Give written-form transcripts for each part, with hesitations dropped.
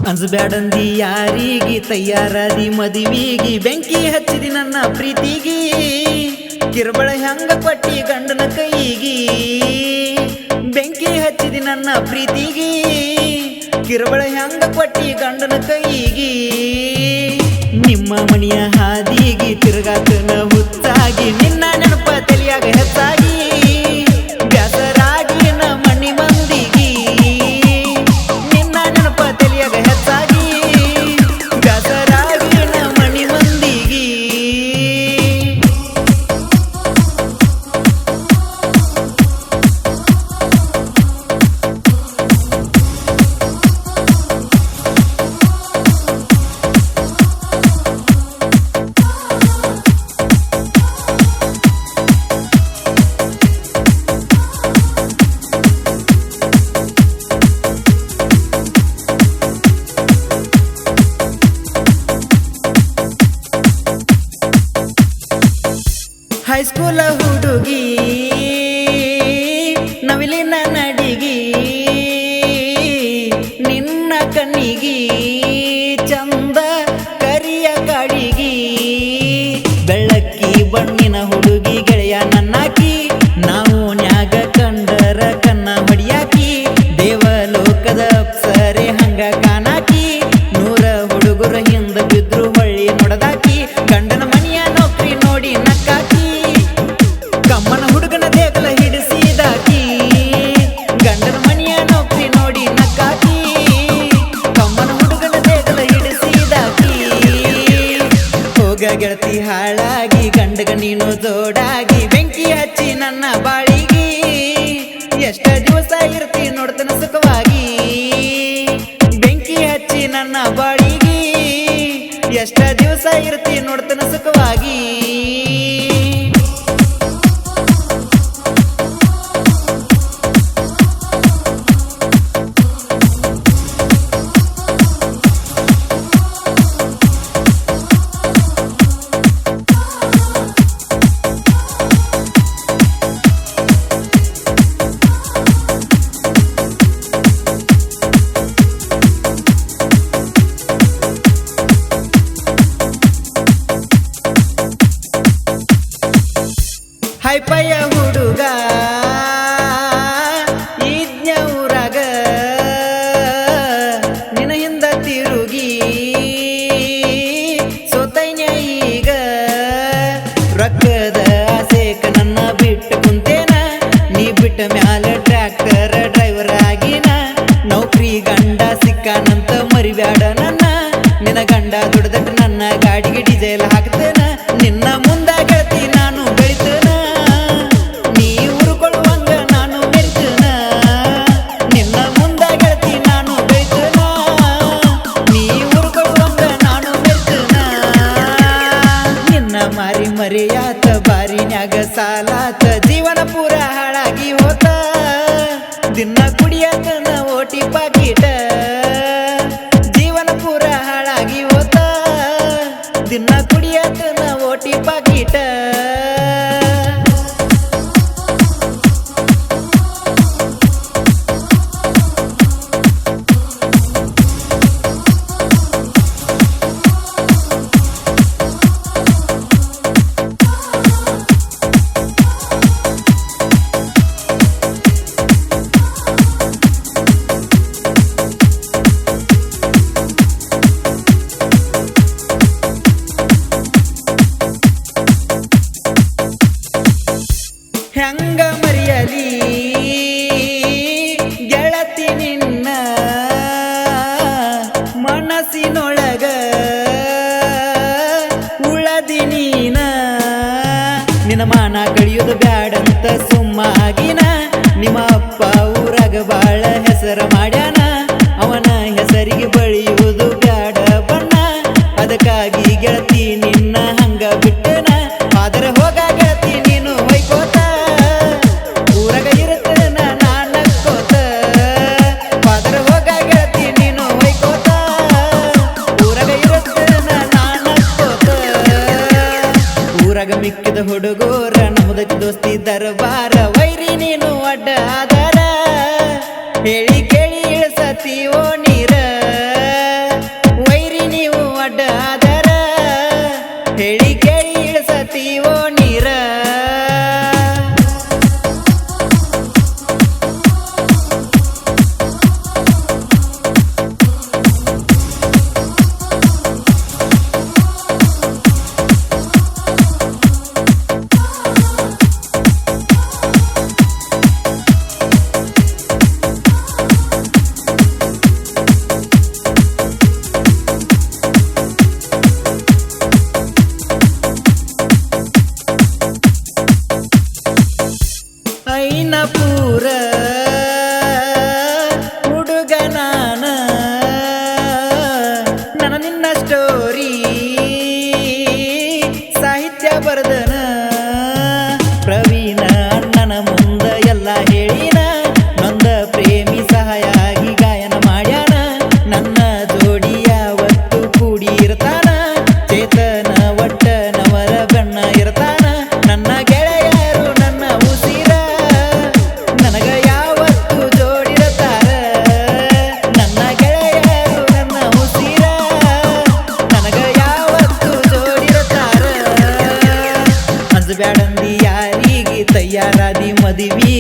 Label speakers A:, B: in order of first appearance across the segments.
A: ಅಂಜಬ್ಯಾಡಂದಿ ಯಾರಿಗೆ ತಯಾರಾದಿ ಮದುವಿಗಿ ಬೆಂಕಿ ಹಚ್ಚಿದಿ ನನ್ನ ಪ್ರೀತಿಗಿ ಕಿರ್ಬಳ ಹೆಂಗ ಕೊಟ್ಟಿ ಗಂಡನ ಕೈಗಿ ಬೆಂಕಿ ಹಚ್ಚಿದಿ ನನ್ನ ಪ್ರೀತಿಗಿ ಕಿರ್ಬಳ ಹೆಂಗ ಕೊಟ್ಟಿ ಗಂಡನ ಕೈಗಿ ನಿಮ್ಮ ಮಣಿಯ ಹಾದಿಗಿ ತಿರುಗಾತನ ಹುಚ್ಚಾಗಿ ನಿನ್ನ ನೆನಪ ತಲಿಯಾಗ ಹೆಚ್ಚಾಗಿ ಬ್ಯಾಸರಾಗಿ ನ ಮಣ್ಣಿ ಮಂದಿಗಿ ನಿನ್ನ ನೆನಪ ತಲಿಯಾಗ ಹೆಚ್ಚಾಗಿ ಬ್ಯಾಸರಾಗಿ ನ ಮಣ್ಣಿ ಮಂದಿಗಿ ಹೈಸ್ಕೂಲ ಹುಡುಗಿ ನವಿಲಿನ ನಡಿಗಿ ನಿನ್ನ ಕಣ್ಣಿಗಿ ಚಂದ ಕರಿಯ ಕಾಡಿಗಿ ಬೆಳ್ಳಕ್ಕಿ ಬಣ್ಣಿನ ಹುಡುಗಿ ಗೆಳೆಯ ನನ್ನಾಕಿ ನಾವು ನ್ಯಾಗ ಕಂಡರ ಕನ್ನ ಹೊಡಿಯಾಕಿ ದೇವಲೋಕದ ಅಪ್ಸರೆ ಹಂಗ ಕಾನಾಕಿ ನೂರ ಹುಡುಗರ ಹಿಂದ ಬಿದ್ರು ಹೊಳ್ಳಿ ನೋಡದಾಕಿ ಗಂಡನ ಮನೆಯ ನೌಕರಿ ನೋಡಿ ನಕ್ಕಾಕಿ ಕಮ್ಮನ ಹುಡುಗನ ದೇಗಲ ಹಿಡಿಸಿದಾಕಿ ಗಂಡನ ಮನೆಯ ನೌಕರಿ ನೋಡಿ ನಕ್ಕಾಕಿ ಕಮ್ಮನ ಹುಡುಗನ ದೇಗಲ ಹಿಡಿಸಿದಾಕಿ ಹೋಗ ಗೆಳತಿ ಹಾಳಾಗಿ ಗಂಡಗ ನೀನು ಜೋಡಾಗಿ ಬೆಂಕಿ ಹಚ್ಚಿ ನನ್ನ ಬಾಳಿಗಿ ಎಷ್ಟ ದಿವಸ ಇರ್ತಿ ನೋಡ್ತನ ಸುಖವಾಗಿ ಬೆಂಕಿ ಹಚ್ಚಿ ನನ್ನ ಬಾಳಿಗಿ ಎಷ್ಟ ದಿವಸ ಇರ್ತಿ ನೋಡ್ತನ ಸುಖವಾಗಿ ಹೈಪಯ್ಯ ಹುಡುಗ ಇದ್ನೂರಾಗ ನಿನ್ನ ಹಿಂದ ತಿರುಗಿ ಸೋತೈನ್ಯ ಈಗ ರೊಕ್ಕದ ಆಸೆಕ ನನ್ನ ಬಿಟ್ಟು ಕುಂತೇನ ನೀ ಬಿಟ್ಟ ಮ್ಯಾಲ ಟ್ರ್ಯಾಕ್ಟರ್ ಡ್ರೈವರ್ ಆಗಿನ ನೌಕರಿ ಗಂಡ ಸಿಕ್ಕಾನಂತ ಮರಿಬ್ಯಾಡ ನನ್ನ ನಿನ್ನ ಗಂಡ ದುಡ್ದಟ್ಟ ನನ್ನ ಗಾಡಿಗೆ ಡಿಸೇಲ್ ಹಾಕ್ತೇನ ನಿನ್ನ ಮುಂದ ಗೆಳತಿ ನಾನು ಬೆಳಿತೇನ ನೀ ಉರ್ಕೊಳ್ಳುವಂಗ ನಾನು ಮೆರಿತೇನ ನಿನ್ನ ಮುಂದ ಗೆಳತಿ ನಾನು ಬೆಳಿತೇನ ನೀ ಉರ್ಕೊಳ್ಳುವಂಗ ನಾನು ಮೆರಿತೇನ ನಿನ್ನ ಮಾರಿ ಮರೆಯಾತ ಬಾರಿನ್ಯಾಗ ಸಾಲಾತ ಜೀವನ ಪೂರ ಹಾಳಾಗಿ ಹೋತ ದಿನ ಕುಡಿಯಾತನ ಓಟಿ ಪಾಕಿಟ ಜೀವನ ಪೂರ ಹಾಳಾಗಿ ಹೋತ ದಿನ ಕುಡಿಯಾತನ ಓಟಿ ಪಾಕಿಟ ಹೆಂಗ ಮರೆಯಲಿ ಗೆಳತಿ ನಿನ್ನ ಮನಸ್ಸಿನೊಳಗ ಉಳದಿ ನೀನ ನಿನ್ನ ಮಾನ ಕಳಿಯೋದು ಬ್ಯಾಡಂತ ಸುಮ್ಮಾಗಿನ ನಿಮ್ಮ ಅಪ್ಪ ಊರಾಗ ಬಾಳ ಹೆಸರ ಮಾಡ್ಯಾನ ಅವನ ಹೆಸರಿಗೆ ಬಳಿಯುವುದು ಬ್ಯಾಡ ಬಣ್ಣ ಅದಕ್ಕಾಗಿ ಗೆಳತಿ ನಿನ್ನ ಹಂಗ ಬಿಟ್ಟನ ಆದ್ರೆ ಹೋಗ ಗೆಳತಿ ನೀನು ಹೊಯ್ಕೋತ ಊರಾಗ ಇರುತ್ತೇನ ನಾನಕ್ಕೋತ ಆದ್ರೆ ಹೋಗ ಗೆಳತಿ ನೀನು ಹೊಯ್ಕೋತ ಊರಾಗ ಇರುತ್ತೇನ ನಾನಕ್ಕೋತ ಊರಾಗ ಮಿಕ್ಕಿದ ಹುಡುಗೋರ ನಮ್ಮದಕ್ಕೆ ದೋಸ್ತಿ ದರ್ಬಾರ ವೈರಿ ನೀನು ಅಡ್ಡ ಆಧಾರ ಹೇಳಿ ಕೇಳಿ ಇಳಿಸತೀವೋ ನೀರ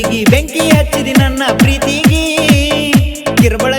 A: ಹುಡುಗಿ ಬೆಂಕಿ ಹಚ್ಚಿದಿ ನನ್ನ ಪ್ರೀತಿಗಿ ಕಿರ್ಬಳ